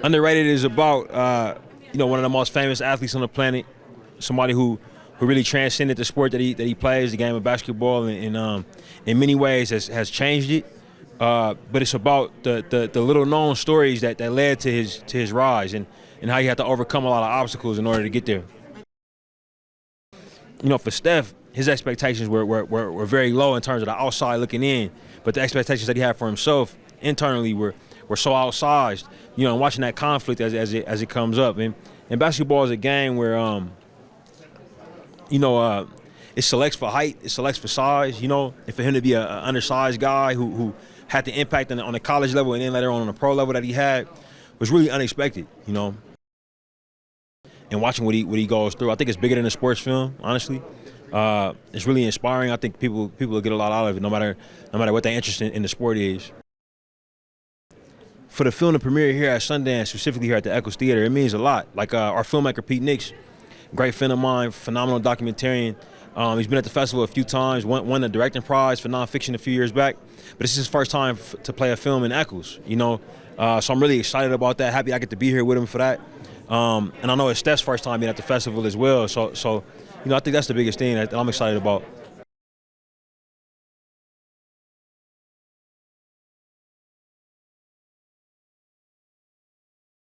Underrated is about one of the most famous athletes on the planet, somebody who really transcended the sport that he plays, the game of basketball, and in many ways has changed it. But it's about the little known stories that led to his rise and how he had to overcome a lot of obstacles in order to get there. For Steph, his expectations were very low in terms of the outside looking in, but the expectations that he had for himself internally were so outsized. And watching that conflict as it comes up, and basketball is a game where it selects for height, it selects for size. And for him to be an undersized guy who had the impact on the college level and then later on the pro level that he had was really unexpected. And watching what he goes through, I think it's bigger than a sports film. Honestly, it's really inspiring. I think people will get a lot out of it, no matter what their interest in the sport is. For the film to premiere here at Sundance, specifically here at the Eccles Theater, it means a lot. Like our filmmaker Pete Nix, great friend of mine, phenomenal documentarian. He's been at the festival a few times, won the directing prize for nonfiction a few years back. But this is his first time to play a film in Eccles, So I'm really excited about that. Happy I get to be here with him for that. And I know it's Steph's first time being at the festival as well. So I think that's the biggest thing that I'm excited about.